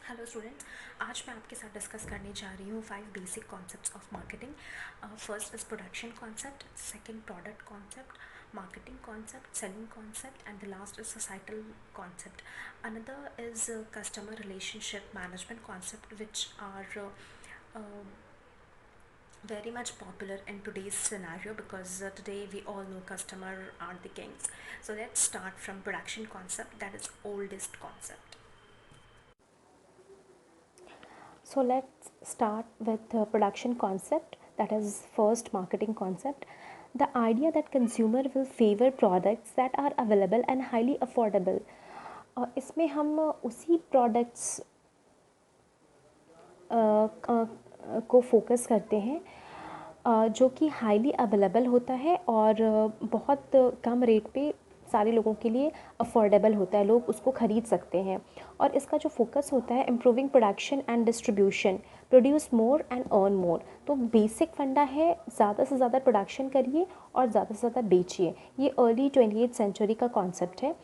Hello student. आज मैं आपके साथ डिस्कस करने जा रही हूँ 5 basic concepts of marketing. First is production concept, second product concept, marketing concept, selling concept, and the last is societal concept. Another is customer relationship management concept, which are uh, very much popular in today's scenario because today we all know customer are the kings. So let's start from production concept, that is oldest concept. So let's start with the production concept, that is first marketing concept. The idea that consumer will favor products that are available and highly affordable. इसमें हम उसी products को focus करते हैं जो कि highly available होता है और बहुत कम रेट पे सारे लोगों के लिए अफोर्डेबल होता है, लोग उसको ख़रीद सकते हैं। और इसका जो फोकस होता है improving production and distribution, produce more and earn more. तो बेसिक फंडा है ज़्यादा से ज़्यादा प्रोडक्शन करिए और ज़्यादा से ज़्यादा बेचिए। ये अर्ली 20th सेंचुरी का कॉन्सेप्ट है।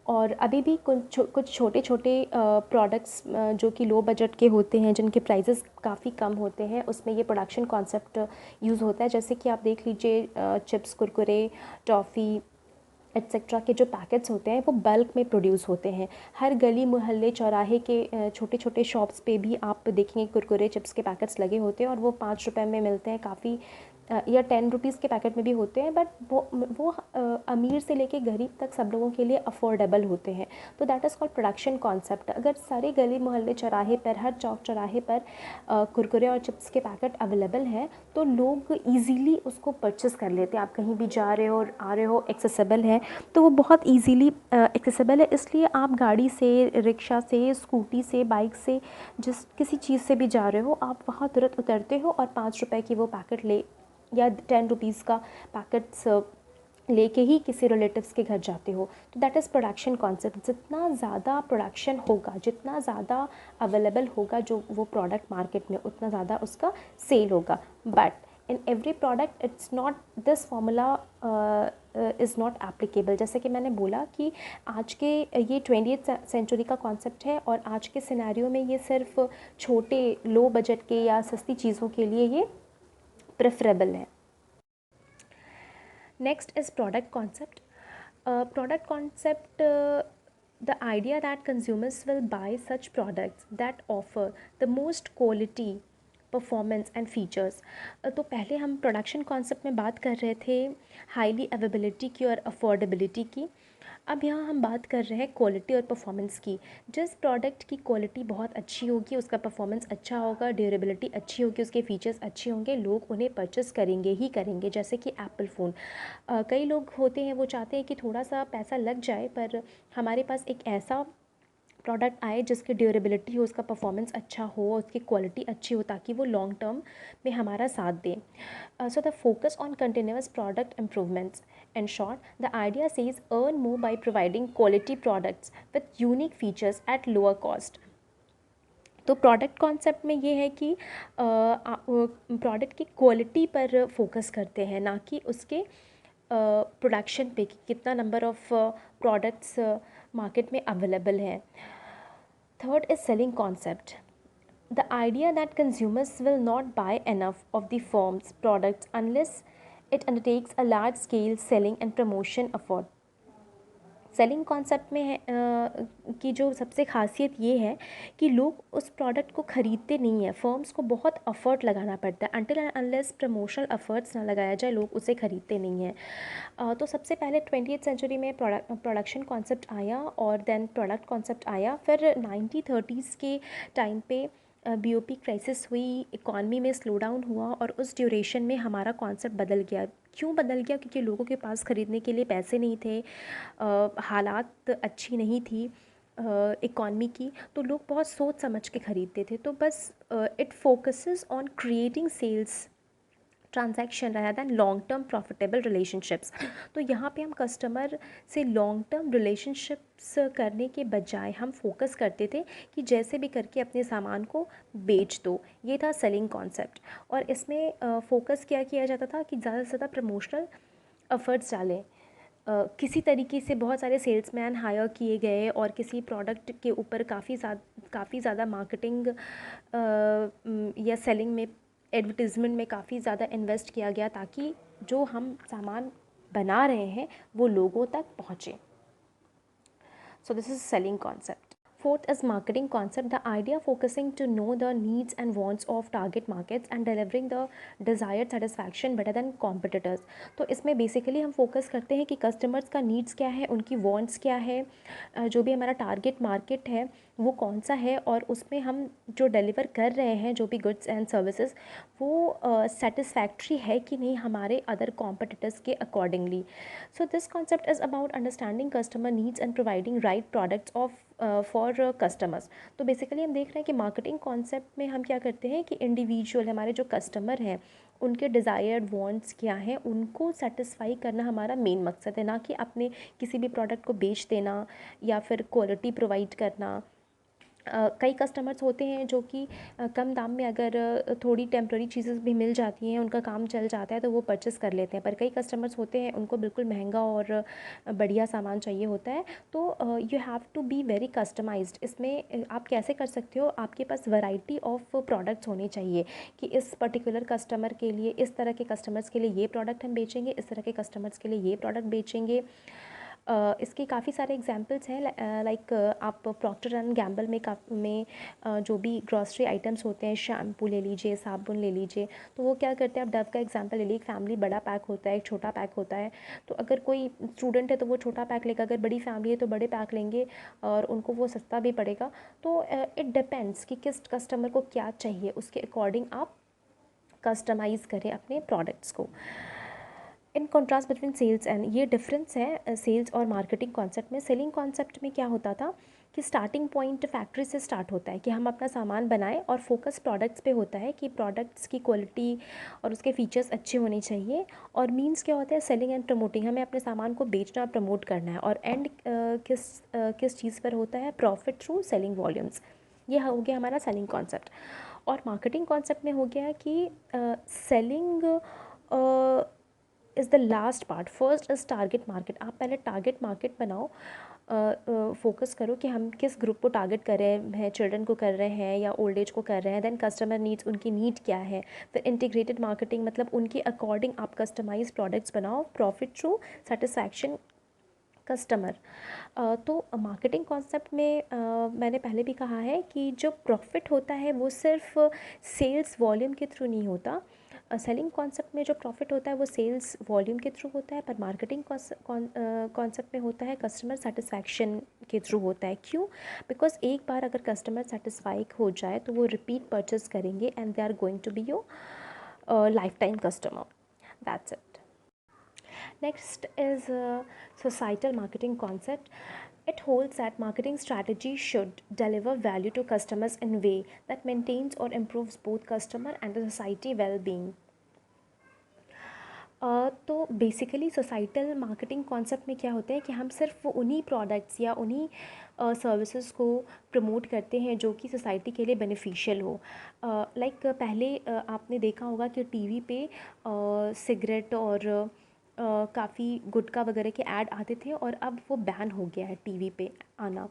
और अभी भी कुछ छोटे छोटे प्रोडक्ट्स जो कि लो बजट के होते हैं, जिनके प्राइसेस काफ़ी कम होते हैं, उसमें ये प्रोडक्शन कॉन्सेप्ट यूज़ होता है। जैसे कि आप देख लीजिए चिप्स, कुरकुरे, टॉफ़ी एट्सेट्रा के जो पैकेट्स होते हैं वो बल्क में प्रोड्यूस होते हैं। हर गली मोहल्ले चौराहे के छोटे छोटे शॉप्स पे भी आप देखेंगे कुरकुरे चिप्स के पैकेट्स लगे होते हैं और वो 5 रुपए में मिलते हैं। काफ़ी या 10 रुपीज़ के पैकेट में भी होते हैं, बट वो अमीर से लेके गरीब तक सब लोगों के लिए अफोर्डेबल होते हैं। तो that is called production concept. अगर सारे गली मोहल्ले चौराहे पर, हर चौक चौराहे पर कुरकुरे और चिप्स के पैकेट अवेलेबल हैं तो लोग ईज़िली उसको परचेस कर लेते हैं। आप कहीं भी जा रहे हो और आ रहे हो, एक्सेसिबल है, तो वो बहुत ईज़िली एक्सेसिबल है। इसलिए आप गाड़ी से, रिक्शा से, स्कूटी से, बाइक से, जिस किसी चीज़ से भी जा रहे हो, आप वहाँ तुरंत उतरते हो और 5 रुपए की वो पैकेट ले या 10 रुपीज़ का पैकेट्स लेके ही किसी रिलेटिव्स के घर जाते हो। तो दैट इज़ प्रोडक्शन कॉन्सेप्ट। जितना ज़्यादा प्रोडक्शन होगा, जितना ज़्यादा अवेलेबल होगा जो वो प्रोडक्ट मार्केट में, उतना ज़्यादा उसका सेल होगा। But in every product it's not, this formula is not applicable. जैसे कि मैंने बोला कि आज के ये 20th सेंचुरी का कॉन्सेप्ट है और आज के सिनेरियो में ये सिर्फ छोटे लो बजट के या सस्ती चीज़ों के लिए ये प्रेफरेबल है। Next is product concept. Product concept, the idea that consumers will buy such products that offer the most quality, performance and features. तो पहले हम प्रोडक्शन कॉन्सेप्ट में बात कर रहे थे हाईली अवेलेबिलिटी की और अफोर्डेबिलिटी की। अब यहाँ हम बात कर रहे हैं क्वालिटी और परफॉर्मेंस की। जिस प्रोडक्ट की क्वालिटी बहुत अच्छी होगी, उसका परफॉर्मेंस अच्छा होगा, ड्यूरेबिलिटी अच्छी होगी, उसके फीचर्स अच्छे होंगे, लोग उन्हें परचेस करेंगे ही करेंगे। जैसे कि एप्पल फ़ोन, कई लोग होते हैं वो चाहते हैं कि थोड़ा सा पैसा लग जाए पर हमारे पास एक ऐसा प्रोडक्ट आए जिसकी ड्यूरेबिलिटी हो, उसका परफॉर्मेंस अच्छा हो, उसकी क्वालिटी अच्छी हो, ताकि वो लॉन्ग टर्म में हमारा साथ दे। So the focus on continuous product improvements. In short, the idea says earn more by providing quality products with unique features at lower cost. तो प्रोडक्ट कॉन्सेप्ट में ये है कि प्रोडक्ट की क्वालिटी पर फोकस करते हैं, ना कि उसके प्रोडक्शन पे कि कितना नंबर ऑफ प्रोडक्ट्स मार्केट में अवेलेबल हैं। Third is selling concept. The idea that consumers will not buy enough of the firm's products unless it undertakes a large scale selling and promotion effort. Selling concept में है की जो सबसे खासियत ये है कि लोग उस प्रोडक्ट को ख़रीदते नहीं हैं, फर्म्स को बहुत एफर्ट लगाना पड़ता है। Until and unless promotional efforts ना लगाया जाए, लोग उसे ख़रीदते नहीं हैं। तो सबसे पहले 20th सेंचुरी में प्रोडक्शन कॉन्सेप्ट आया और देन प्रोडक्ट कॉन्सेप्ट आया। फिर 1930s के टाइम पे बीओपी क्राइसिस हुई, इकॉनमी में स्लो डाउन हुआ और उस ड्यूरेशन में हमारा कॉन्सेप्ट बदल गया। क्यों बदल गया? क्योंकि लोगों के पास ख़रीदने के लिए पैसे नहीं थे, हालात अच्छी नहीं थी इकॉनमी की, तो लोग बहुत सोच समझ के ख़रीदते थे। तो बस it focuses on creating sales transaction rather than long term profitable relationships. तो यहाँ पे हम कस्टमर से लॉन्ग टर्म रिलेशनशिप्स करने के बजाय हम फोकस करते थे कि जैसे भी करके अपने सामान को बेच दो। ये था सेलिंग कॉन्सेप्ट। और इसमें फोकस क्या किया जाता था कि ज़्यादा से ज़्यादा प्रमोशनल एफर्ट्स डालें। किसी तरीके से बहुत सारे सेल्समैन हायर किए गए और किसी प्रोडक्ट के ऊपर काफ़ी ज़्यादा मार्केटिंग या सेलिंग में, एडवर्टीज़मेंट में काफ़ी ज़्यादा इन्वेस्ट किया गया ताकि जो हम सामान बना रहे हैं वो लोगों तक पहुँचे. So this is selling concept. Fourth is marketing concept, the idea focusing to know the needs and wants of target markets and delivering the desired satisfaction better than competitors. तो इसमें बेसिकली हम फोकस करते हैं कि customers का needs क्या है, उनकी वांट्स क्या है, जो भी हमारा टारगेट मार्केट है वो कौन सा है और उसमें हम जो डिलीवर कर रहे हैं जो भी गुड्स एंड सर्विसेज वो सेटिस्फैक्ट्री है कि नहीं हमारे अदर कॉम्पिटिटर्स के accordingly. So this concept is about understanding customer needs and providing right products for customers. तो बेसिकली हम देख रहे हैं कि मार्केटिंग कॉन्सेप्ट में हम क्या करते हैं कि इंडिविजुअल हमारे जो कस्टमर हैं उनके डिज़ायर्ड वांट्स क्या हैं उनको सेटिस्फाई करना हमारा मेन मकसद है, ना कि अपने किसी भी प्रोडक्ट को बेच देना या फिर क्वालिटी प्रोवाइड करना. कई कस्टमर्स होते हैं जो कि कम दाम में अगर थोड़ी टेम्प्रेरी चीज़ें भी मिल जाती हैं, उनका काम चल जाता है तो वो परचेस कर लेते हैं. पर कई कस्टमर्स होते हैं उनको बिल्कुल महंगा और बढ़िया सामान चाहिए होता है. तो you have to be very customized. इसमें आप कैसे कर सकते हो, आपके पास वैरायटी ऑफ प्रोडक्ट्स होने चाहिए कि इस पर्टिकुलर कस्टमर के लिए, इस तरह के कस्टमर्स के लिए ये प्रोडक्ट हम बेचेंगे, इस तरह के कस्टमर्स के लिए ये प्रोडक्ट बेचेंगे. इसके काफ़ी सारे एग्जांपल्स हैं. लाइक आप प्रॉक्टर एंड गैम्बल में जो भी ग्रॉसरी आइटम्स होते हैं, शैम्पू ले लीजिए, साबुन ले लीजिए, तो वो क्या करते हैं, आप डव का एग्जांपल ले लीजिए. एक फैमिली बड़ा पैक होता है, एक छोटा पैक होता है. तो अगर कोई स्टूडेंट है तो वो छोटा पैक लेगा, अगर बड़ी फैमिली है तो बड़े पैक लेंगे और उनको वो सस्ता भी पड़ेगा. तो इट डिपेंड्स कि किस कस्टमर को क्या चाहिए, उसके अकॉर्डिंग आप कस्टमाइज़ करें अपने प्रोडक्ट्स को. In contrast between sales and, ये डिफरेंस है सेल्स और मार्केटिंग कॉन्सेप्ट में. सेलिंग कॉन्सेप्ट में क्या होता था कि स्टार्टिंग पॉइंट फैक्ट्री से स्टार्ट होता है कि हम अपना सामान बनाएं और फोकस प्रोडक्ट्स पे होता है कि प्रोडक्ट्स की क्वालिटी और उसके फीचर्स अच्छे होने चाहिए. और मींस क्या होता है, सेलिंग एंड प्रमोटिंग, हमें अपने सामान को बेचना और प्रमोट करना है. और एंड किस चीज़ पर होता है, प्रॉफिट थ्रू सेलिंग वॉल्यूम्स. ये हो गया हमारा सेलिंग कॉन्सेप्ट. और मार्केटिंग कॉन्सेप्ट में हो गया कि selling is the last part. First is target market. आप पहले टारगेट मार्केट बनाओ, फोकस करो कि हम किस ग्रुप को टारगेट कर रहे हैं, चिल्ड्रन को कर रहे हैं या ओल्ड एज को कर रहे हैं. देन कस्टमर नीड्स, उनकी नीड क्या है. फिर इंटीग्रेटेड मार्केटिंग, मतलब उनके अकॉर्डिंग आप कस्टमाइज प्रोडक्ट्स बनाओ. Profit through satisfaction customer. तो मार्केटिंग कॉन्सेप्ट में मैंने पहले भी कहा है कि जो प्रॉफिट होता है वो सिर्फ सेल्स वॉल्यूम के थ्रू नहीं होता. सेलिंग कॉन्सेप्ट में जो प्रॉफिट होता है वो सेल्स वॉल्यूम के थ्रू होता है, पर मार्केटिंग कॉन्सेप्ट में होता है कस्टमर सेटिस्फैक्शन के थ्रू होता है. क्यों? बिकॉज एक बार अगर कस्टमर सेटिस्फाई हो जाए तो वो रिपीट परचेस करेंगे and they are going to be your life time customer. That's it. Next is societal marketing concept. It holds that marketing strategy should deliver value to customers in a way that maintains or improves both customer and the society well-being. तो basically societal marketing concept में क्या होता है कि हम सिर्फ उन्हीं products या उन्हीं सर्विसेज को प्रमोट करते हैं जो कि सोसाइटी के लिए बेनिफिशियल हो. लाइक पहले आपने देखा होगा कि टीवी पे सिगरेट और काफ़ी गुटखा वगैरह के ऐड आते थे और अब वो बैन हो गया है टीवी पे आना.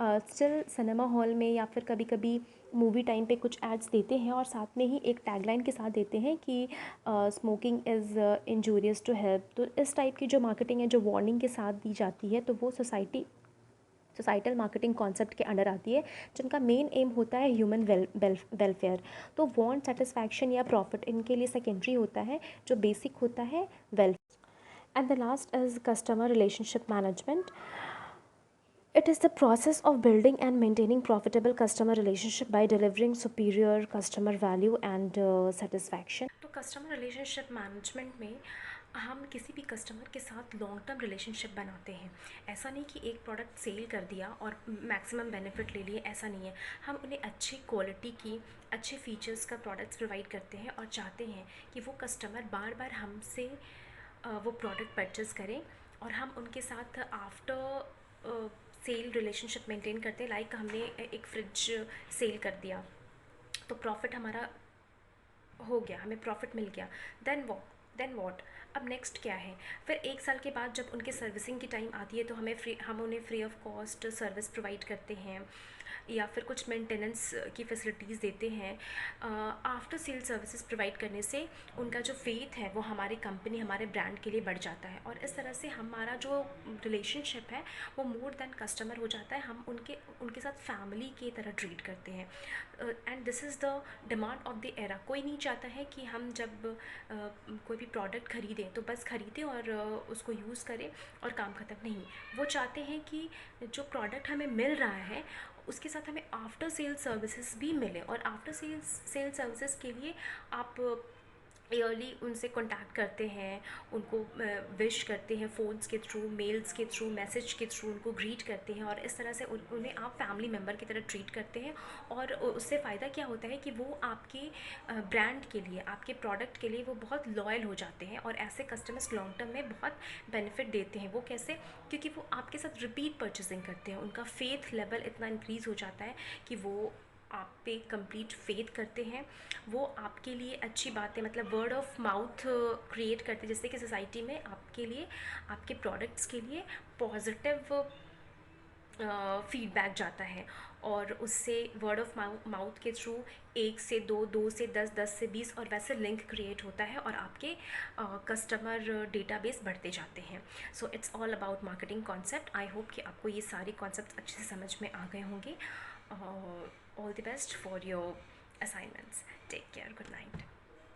स्टिल सिनेमा हॉल में या फिर कभी कभी मूवी टाइम पे कुछ एड्स देते हैं और साथ में ही एक टैगलाइन के साथ देते हैं कि smoking is injurious to health. तो इस टाइप की जो मार्केटिंग है जो वार्निंग के साथ दी जाती है तो वो सोसाइटल मार्केटिंग कॉन्सेप्ट के अंडर आती है, जिनका मेन एम होता है ह्यूमन वेलफेयर. तो वांट, सेटिस्फैक्शन या प्रॉफिट इनके लिए सेकेंडरी होता है, जो बेसिक होता है welfare. And the last is customer relationship management. It is the process of building and maintaining profitable customer relationship by delivering superior customer value and satisfaction. तो customer relationship management में हम किसी भी कस्टमर के साथ long term relationship बनाते हैं. ऐसा नहीं कि एक प्रोडक्ट सेल कर दिया और मैक्सिमम बेनिफिट ले लिए, ऐसा नहीं है. हम उन्हें अच्छी क्वालिटी की, अच्छे फीचर्स का प्रोडक्ट्स प्रोवाइड करते हैं और चाहते हैं कि वो कस्टमर बार बार हमसे वो प्रोडक्ट परचेज़ करें और हम उनके साथ आफ्टर सेल रिलेशनशिप मेंटेन करते हैं. लाइक हमने एक फ्रिज सेल कर दिया तो प्रॉफिट हमारा हो गया, हमें प्रॉफिट मिल गया. देन वॉट अब नेक्स्ट क्या है, फिर 1 साल के बाद जब उनके सर्विसिंग की टाइम आती है तो हम उन्हें free of cost service provide करते हैं या फिर कुछ मेंटेनेंस की फैसिलिटीज़ देते हैं। आफ्टर सेल सर्विसेज प्रोवाइड करने से उनका जो फेथ है वो हमारी कंपनी, हमारे ब्रांड के लिए बढ़ जाता है, और इस तरह से हमारा जो रिलेशनशिप है वो मोर देन कस्टमर हो जाता है। हम उनके साथ फैमिली की तरह ट्रीट करते हैं। And this is the demand of the era. कोई नहीं चाहता है कि हम जब कोई भी प्रोडक्ट ख़रीदें तो बस ख़रीदें और उसको यूज़ करें और काम ख़त्म। नहीं, वो चाहते हैं कि जो प्रोडक्ट हमें मिल रहा है उसके साथ हमें आफ्टर सेल सर्विसेज भी मिले, और आफ्टर सेल सर्विसेज के लिए आप ईयरली उनसे कांटेक्ट करते हैं, उनको विश करते हैं फ़ोन्स के थ्रू, मेल्स के थ्रू, मैसेज के थ्रू उनको ग्रीट करते हैं, और इस तरह से उन्हें आप फैमिली मेम्बर की तरह ट्रीट करते हैं। और उससे फ़ायदा क्या होता है कि वो आपके ब्रांड के लिए, आपके प्रोडक्ट के लिए वो बहुत लॉयल हो जाते हैं, और ऐसे कस्टमर्स लॉन्ग टर्म में बहुत बेनिफिट देते हैं। वो कैसे? क्योंकि वो आपके साथ रिपीट परचेसिंग करते हैं, उनका फेथ लेवल इतना इंक्रीज़ हो जाता है कि वो आप पे कंप्लीट फेथ करते हैं। वो आपके लिए अच्छी बातें, मतलब वर्ड ऑफ माउथ क्रिएट करते हैं, जिससे कि सोसाइटी में आपके लिए, आपके प्रोडक्ट्स के लिए पॉजिटिव फीडबैक जाता है, और उससे वर्ड ऑफ माउथ के थ्रू 1 से 2, 2 से 10, 10 से 20 और वैसे लिंक क्रिएट होता है, और आपके कस्टमर डेटाबेस बढ़ते जाते हैं। So it's all about marketing concept. I hope कि आपको ये सारे कॉन्सेप्ट अच्छे से समझ में आ गए होंगे। All the best for your assignments. Take care, good night.